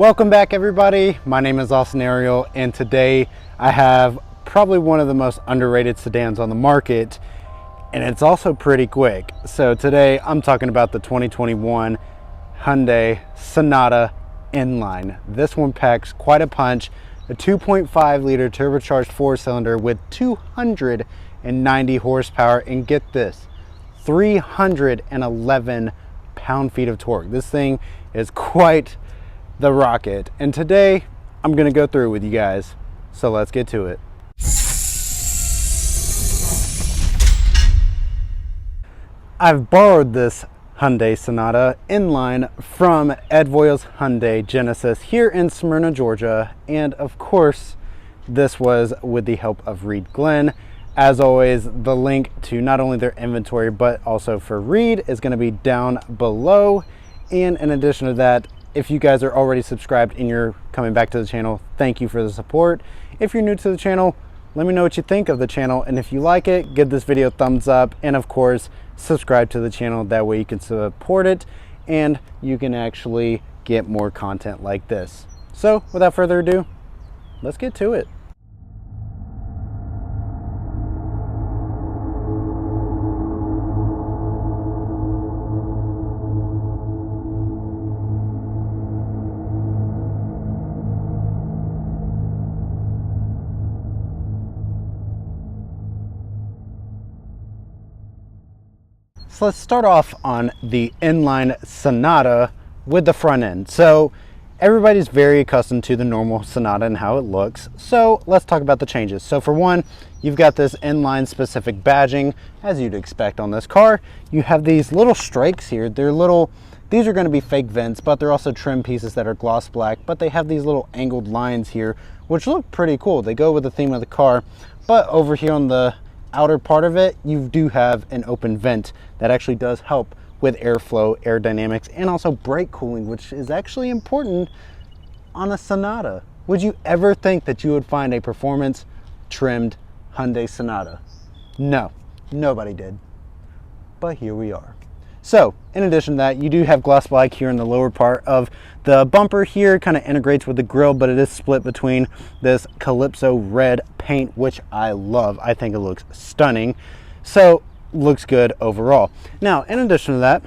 Welcome back, everybody. My name is Austin Ariel, and today I have probably one of the most underrated sedans on the market, and it's also pretty quick. So today I'm talking about the 2021 Hyundai Sonata N-Line. This one packs quite a punch, a 2.5 liter turbocharged 4-cylinder with 290 horsepower, and get this, 311 pound-feet of torque. This thing is quite the rocket, and today I'm gonna go through with you guys, so let's get to it. I've borrowed this Hyundai Sonata N-Line from Ed Voil's Hyundai Genesis here in Smyrna, Georgia, and of course this was with the help of Reid Glenn. As always, the link to not only their inventory but also for Reid is going to be down below. And in addition to that, if you guys are already subscribed and you're coming back to the channel, thank you for the support. If you're new to the channel, let me know what you think of the channel, and if you like it, give this video a thumbs up, and of course subscribe to the channel. That way you can support it and you can actually get more content like this. So without further ado, let's get to it. So let's start off on the N-Line Sonata with the front end. So everybody's very accustomed to the normal Sonata and how it looks. So let's talk about the changes. So for one, you've got this N-Line specific badging, as you'd expect on this car. You have these little strikes here. These are going to be fake vents, but they're also trim pieces that are gloss black, but they have these little angled lines here, which look pretty cool. They go with the theme of the car. But over here on the outer part of it, you do have an open vent that actually does help with airflow, aerodynamics, and also brake cooling, which is actually important on a Sonata. Would you ever think that you would find a performance trimmed Hyundai Sonata? No, nobody did, but here we are. So in addition to that, you do have gloss black here in the lower part of the bumper here. Kind of integrates with the grille, but it is split between this Calypso red paint, which I love. I think it looks stunning. So looks good overall. Now, in addition to that,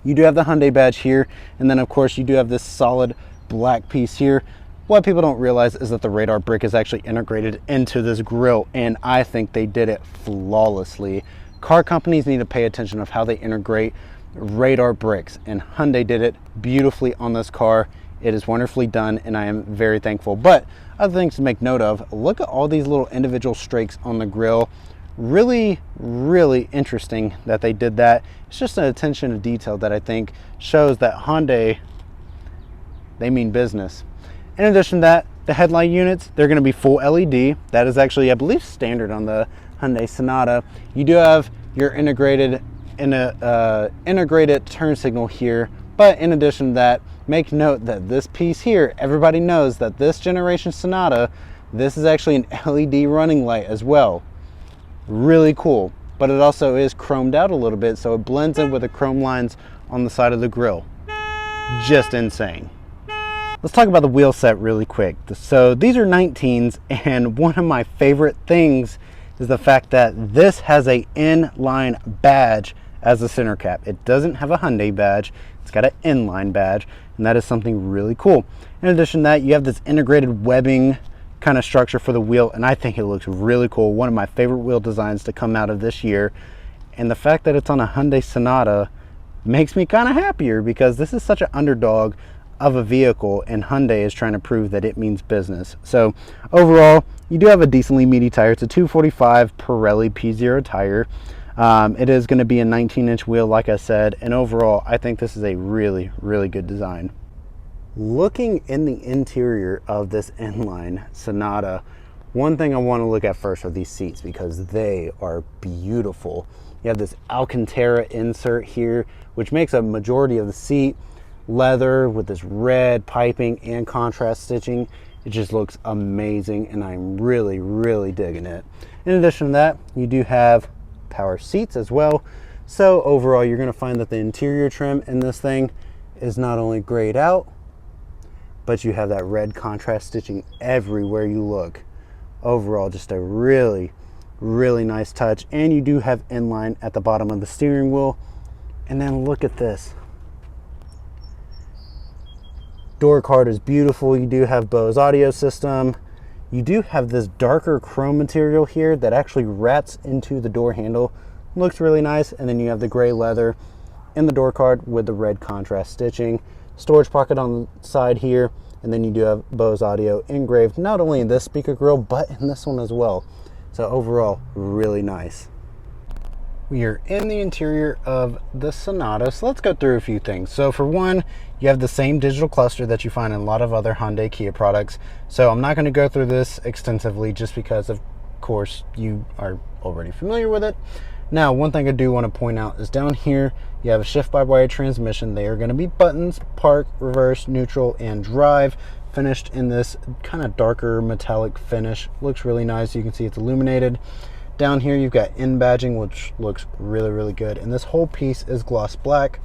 you do have the Hyundai badge here, and then of course you do have this solid black piece here. What people don't realize is that the radar brick is actually integrated into this grille, and I think they did it flawlessly. Car companies need to pay attention of how they integrate radar bricks, and Hyundai did it beautifully on this car. It is wonderfully done, and I am very thankful. But other things to make note of, look at all these little individual streaks on the grille. Really, really interesting that they did that. It's just an attention to detail that I think shows that Hyundai, they mean business. In addition to that, the headlight units, they're going to be full LED. That is actually, I believe, standard on the Hyundai Sonata. You do have your integrated turn signal here, but in addition to that, make note that this piece here, everybody knows that this generation Sonata, this is actually an LED running light as well. Really cool, but it also is chromed out a little bit, so it blends in with the chrome lines on the side of the grille. Just insane. Let's talk about the wheel set really quick. So these are 19s, and one of my favorite things is the fact that this has a N-Line badge as a center cap. It doesn't have a Hyundai badge, it's got an N-Line badge, and that is something really cool. In addition to that, you have this integrated webbing kind of structure for the wheel, and I think it looks really cool. One of my favorite wheel designs to come out of this year, and the fact that it's on a Hyundai Sonata makes me kind of happier, because this is such an underdog of a vehicle, and Hyundai is trying to prove that it means business. So overall, you do have a decently meaty tire. It's a 245 Pirelli P0 tire. It is going to be a 19-inch wheel, like I said, and overall I think this is a really, really good design. Looking in the interior of this N-Line Sonata, one thing I want to look at first are these seats, because they are beautiful. You have this Alcantara insert here, which makes a majority of the seat leather with this red piping and contrast stitching. It just looks amazing, and I'm really, really digging it. In addition to that, you do have power seats as well. So overall, you're going to find that the interior trim in this thing is not only grayed out, but you have that red contrast stitching everywhere you look. Overall, just a really, really nice touch. And you do have N-Line at the bottom of the steering wheel. And then look at this. Door card is beautiful. You do have Bose audio system. You do have this darker chrome material here that actually wraps into the door handle. Looks really nice. And then you have the gray leather in the door card with the red contrast stitching. Storage pocket on the side here. And then you do have Bose audio engraved, not only in this speaker grill, but in this one as well. So overall, really nice. We are in the interior of the Sonata, so let's go through a few things. So for one, you have the same digital cluster that you find in a lot of other Hyundai Kia products. So I'm not going to go through this extensively just because, of course, you are already familiar with it. Now, one thing I do want to point out is down here, you have a shift-by-wire transmission. They are going to be buttons: park, reverse, neutral, and drive, finished in this kind of darker metallic finish. Looks really nice. You can see it's illuminated. Down here, you've got N badging, which looks really, really good. And this whole piece is gloss black.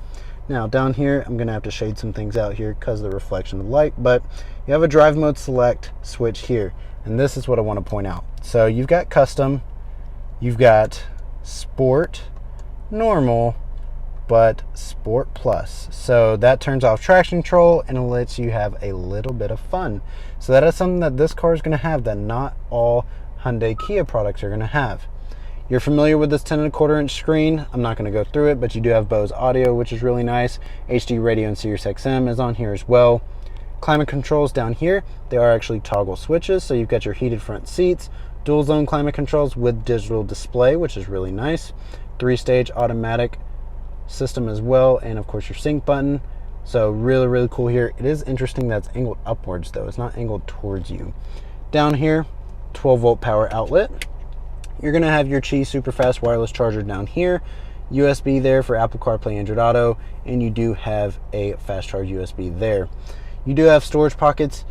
Now, down here, I'm going to have to shade some things out here because of the reflection of the light, but you have a drive mode select switch here. And this is what I want to point out. So you've got custom, you've got sport, normal, but sport plus. So that turns off traction control and it lets you have a little bit of fun. So that is something that this car is going to have that not all Hyundai Kia products are going to have. You're familiar with this 10.25 inch screen. I'm not going to go through it, but you do have Bose audio, which is really nice. HD radio and Sirius XM is on here as well. Climate controls down here, they are actually toggle switches. So you've got your heated front seats, dual zone climate controls with digital display, which is really nice. 3-stage automatic system as well, and of course your sync button. So really, really cool here. It is interesting that it's angled upwards though. It's not angled towards you. Down here, 12-volt power outlet. You're going to have your Qi super fast wireless charger down here. USB there for Apple CarPlay, Android Auto, and you do have a fast charge USB there. You do have storage pockets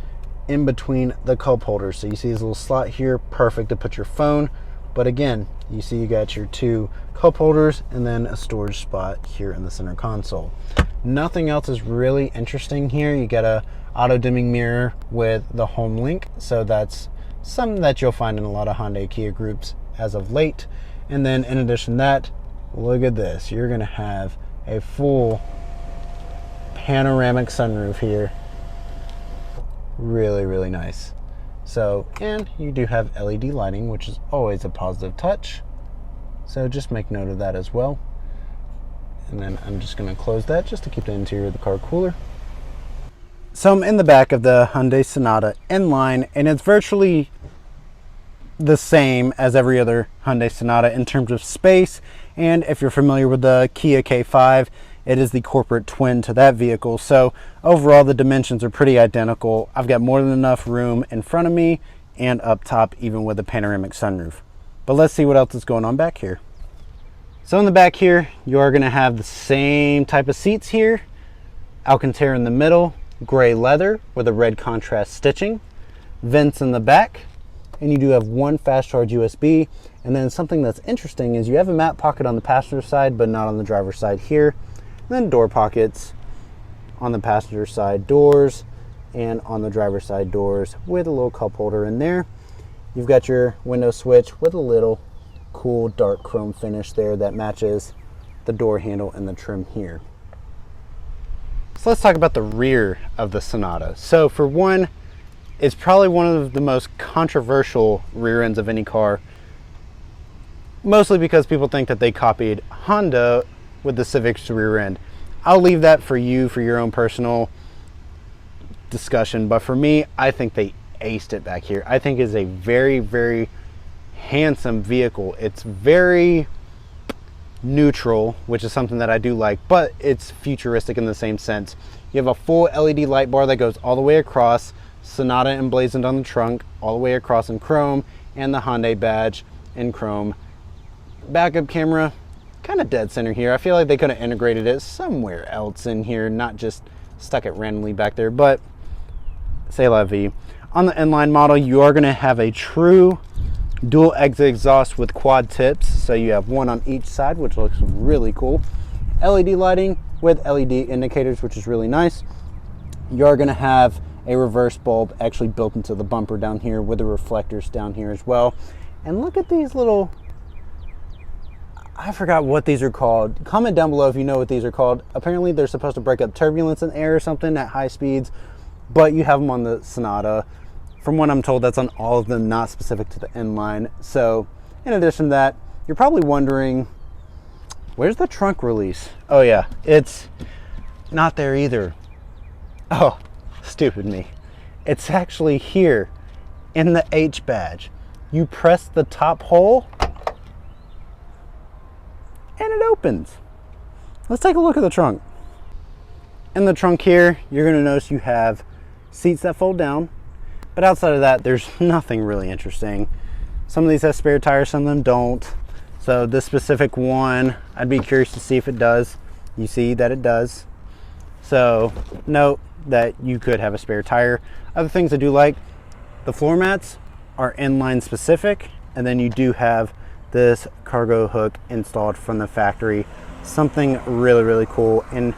in between the cup holders. So you see this little slot here, perfect to put your phone. But again, you see you got your 2 cup holders and then a storage spot here in the center console. Nothing else is really interesting here. You get a auto dimming mirror with the home link. So that's something that you'll find in a lot of Hyundai Kia groups as of late. And then in addition to that, look at this. You're going to have a full panoramic sunroof here. Really, really nice. So, and you do have LED lighting, which is always a positive touch. So just make note of that as well. And then I'm just going to close that just to keep the interior of the car cooler. So I'm in the back of the Hyundai Sonata N-Line, and it's virtually the same as every other Hyundai Sonata in terms of space. And if you're familiar with the Kia K5, it is the corporate twin to that vehicle. So overall, the dimensions are pretty identical. I've got more than enough room in front of me and up top, even with the panoramic sunroof. But let's see what else is going on back here. So in the back here, you are going to have the same type of seats here. Alcantara in the middle, gray leather with a red contrast stitching, vents in the back, and you do have 1 fast charge USB. And then something that's interesting is you have a map pocket on the passenger side, but not on the driver's side here. And then door pockets on the passenger side doors and on the driver's side doors with a little cup holder in there. You've got your window switch with a little cool dark chrome finish there that matches the door handle and the trim here. So let's talk about the rear of the Sonata. So for one, it's probably one of the most controversial rear ends of any car, mostly because people think that they copied Honda with the Civic's rear end. I'll leave that for you for your own personal discussion, but for me, I think they aced it back here. I think it's a very, very handsome vehicle. It's very neutral, which is something that I do like, but it's futuristic in the same sense. You have a full LED light bar that goes all the way across, Sonata emblazoned on the trunk, all the way across in chrome, and the Hyundai badge in chrome. Backup camera, kind of dead center here. I feel like they could have integrated it somewhere else in here, not just stuck it randomly back there, but c'est la vie. On the N-Line model, you are going to have a true dual exit exhaust with quad tips, so you have 1 on each side, which looks really cool. LED lighting with LED indicators, which is really nice. You are going to have a reverse bulb actually built into the bumper down here with the reflectors down here as well. And look at these little, I forgot what these are called. Comment down below if you know what these are called. Apparently they're supposed to break up turbulence in the air or something at high speeds, but you have them on the Sonata. From what I'm told, that's on all of them, not specific to the N-Line. So in addition to that, you're probably wondering, where's the trunk release? Oh yeah, it's not there either. Oh, stupid me. It's actually here in the H badge. You press the top hole and it opens. Let's take a look at the trunk. In the trunk here, you're gonna notice you have seats that fold down, but outside of that, there's nothing really interesting. Some of these have spare tires, some of them don't. So this specific one, I'd be curious to see if it does. You see that it does. So note that you could have a spare tire. Other things I do like, the floor mats are N-Line specific, and then you do have this cargo hook installed from the factory. Something really, really cool, and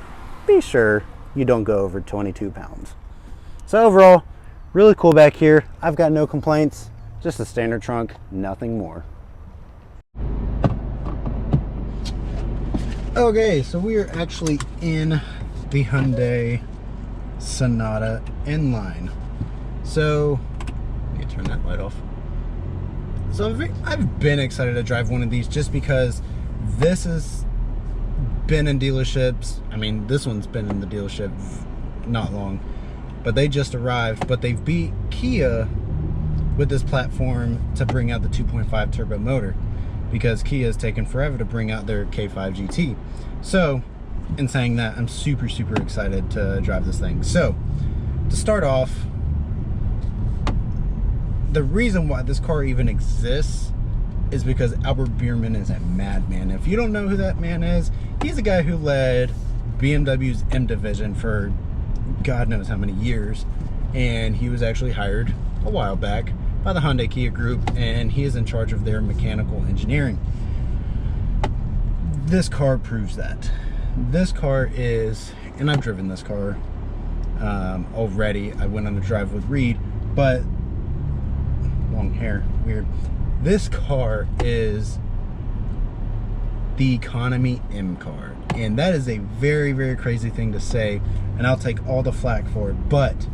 be sure you don't go over 22 pounds. So overall, really cool back here. I've got no complaints, just a standard trunk, nothing more. Okay, so we are actually in the Hyundai Sonata N-Line. So, let me turn that light off. So I've been excited to drive one of these just because this has been in dealerships. I mean, this one's been in the dealership not long, but they just arrived. But they've beat Kia with this platform to bring out the 2.5 turbo motor, because Kia has taken forever to bring out their K5 GT. So, in saying that, I'm super, super excited to drive this thing. So, to start off, the reason why this car even exists is because Albert Biermann is a madman. If you don't know who that man is, he's the guy who led BMW's M division for God knows how many years. And he was actually hired a while back by the Hyundai Kia Group, and he is in charge of their mechanical engineering. This car proves that. This car is, and I've driven this car already. I went on a drive with Reid, but long hair, weird. This car is the economy M car, and that is a very, very crazy thing to say, and I'll take all the flack for it, but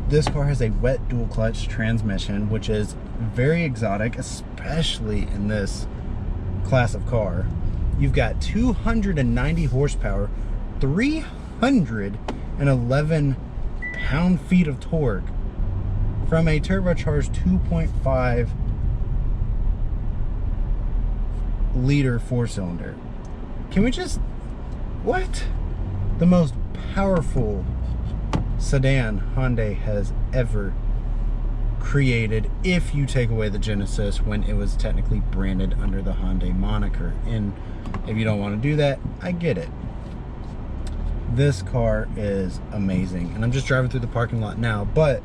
this car has a wet dual clutch transmission, which is very exotic, especially in this class of car. You've got 290 horsepower, 311 pound-feet of torque from a turbocharged 2.5 liter four-cylinder. Can we just, what? The most powerful sedan Hyundai has ever created, if you take away the Genesis when it was technically branded under the Hyundai moniker. And if you don't want to do that, I get it. This car is amazing, and I'm just driving through the parking lot now, but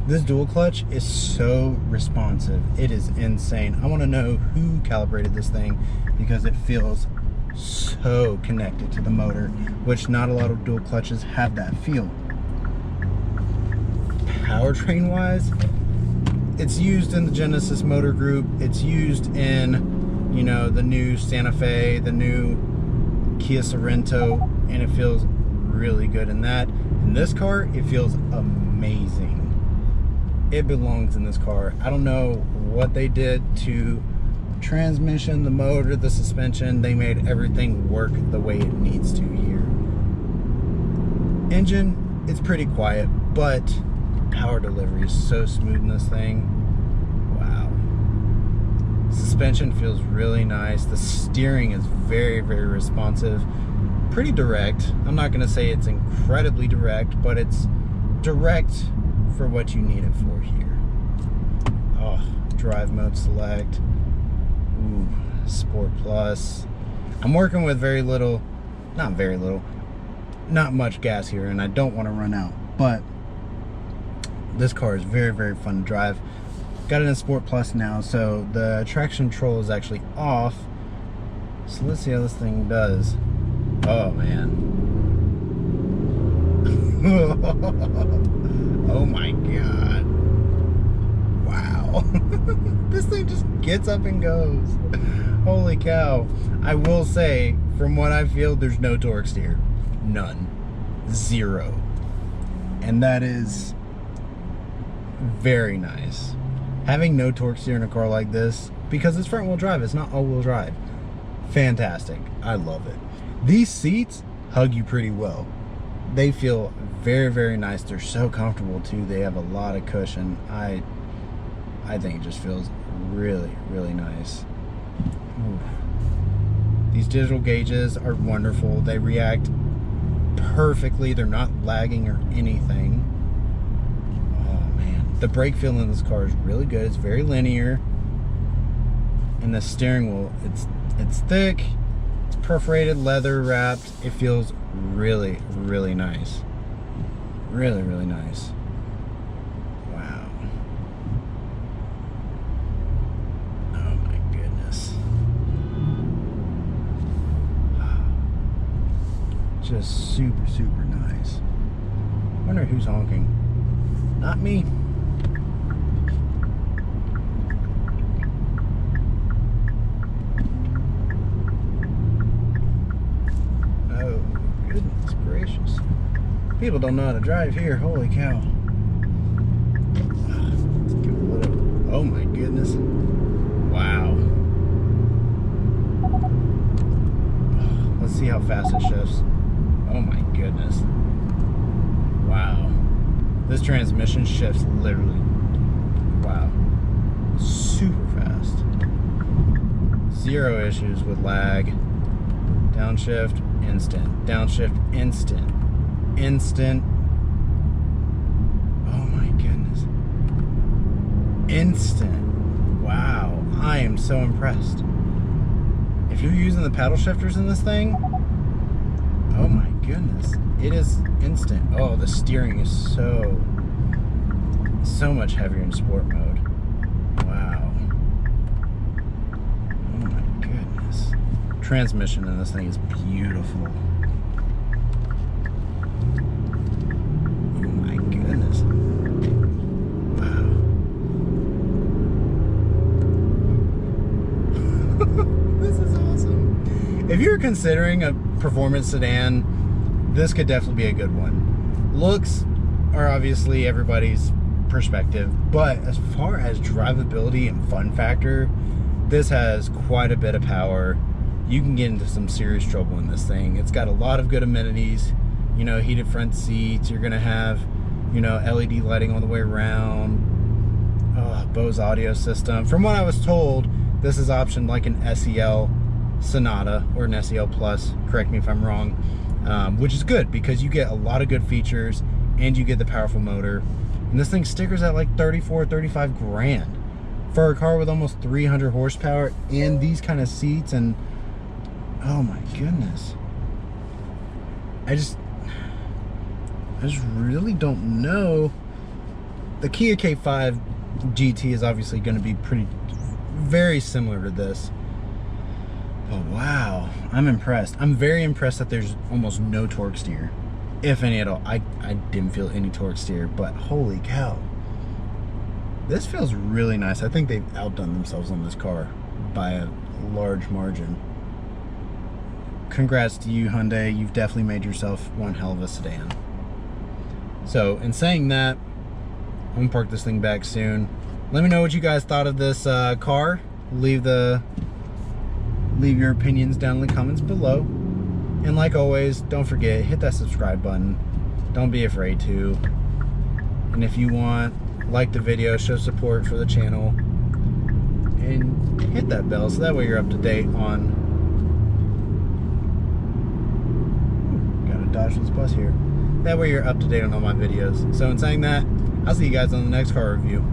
this dual clutch is so responsive. It is insane. I want to know who calibrated this thing, because it feels so connected to the motor, which not a lot of dual clutches have that feel. Powertrain wise, it's used in the Genesis motor group. It's used in, you know, the new Santa Fe, the new Kia Sorento, and it feels really good in that. In this car, it feels amazing. It belongs in this car. I don't know what they did to transmission, the motor, the suspension. They made everything work the way it needs to here. Engine, it's pretty quiet, but power delivery is so smooth in this thing. Wow. Suspension feels really nice. The steering is very, very responsive. Pretty direct. I'm not going to say it's incredibly direct, but it's direct for what you need it for here. Oh, drive mode select. Ooh, Sport Plus. I'm working with very little, not much gas here, and I don't want to run out, but this car is very, very fun to drive. Got it in Sport Plus now, so the traction control is actually off. So let's see how this thing does. Oh man. Oh my God. Wow. This thing just gets up and goes. Holy cow. I will say, from what I feel, there's no torque steer. None. Zero. And that is very nice. Having no torque steer in a car like this, because it's front wheel drive, it's not all wheel drive. Fantastic. I love it. These seats hug you pretty well. They feel very, very nice. They're so comfortable too. They have a lot of cushion. I think it just feels really, really nice. Ooh. These digital gauges are wonderful. They react perfectly. They're not lagging or anything. Oh man. The brake feel in this car is really good. It's very linear. And the steering wheel, it's thick. It's perforated, leather wrapped. It feels really, really nice. Really, really nice. Wow. Oh my goodness. Just super, super nice. Wonder who's honking. Not me. Oh, goodness gracious. People don't know how to drive here. Holy cow. Let's give it a little. Oh my goodness. Wow. Let's see how fast it shifts. Oh my goodness. Wow. This transmission shifts literally. Wow. Super fast. Zero issues with lag. Downshift, instant. Downshift, instant. Instant. Oh my goodness. Instant. Wow. I am so impressed. If you're using the paddle shifters in this thing, oh my goodness, it is instant. Oh, the steering is so much heavier in sport mode. Wow. Oh my goodness. Transmission in this thing is beautiful. Oh my goodness. Wow. This is awesome. If you're considering a performance sedan, this could definitely be a good one. Looks are obviously everybody's perspective, but as far as drivability and fun factor, this has quite a bit of power. You can get into some serious trouble in this thing. It's got a lot of good amenities, you know, heated front seats. You're gonna have, you know, LED lighting all the way around. Bose audio system. From what I was told, this is optioned like an SEL Sonata or an SEL Plus, correct me if I'm wrong, which is good because you get a lot of good features and you get the powerful motor. And this thing stickers at like 34, 35 grand for a car with almost 300 horsepower and these kind of seats. And oh my goodness, I just really don't know. The Kia K5 GT is obviously going to be very similar to this. Oh wow, I'm impressed. I'm very impressed that there's almost no torque steer, if any at all. I didn't feel any torque steer, but holy cow, this feels really nice. I think they've outdone themselves on this car by a large margin. Congrats to you, Hyundai. You've definitely made yourself one hell of a sedan. So in saying that, I'm gonna park this thing back soon. Let me know what you guys thought of this car. Leave your opinions down in the comments below. And like always, don't forget, hit that subscribe button. Don't be afraid to. And if you want, like the video, show support for the channel, and hit that bell so that way you're up to date on... Gotta dodge this bus here. That way you're up to date on all my videos. So in saying that, I'll see you guys on the next car review.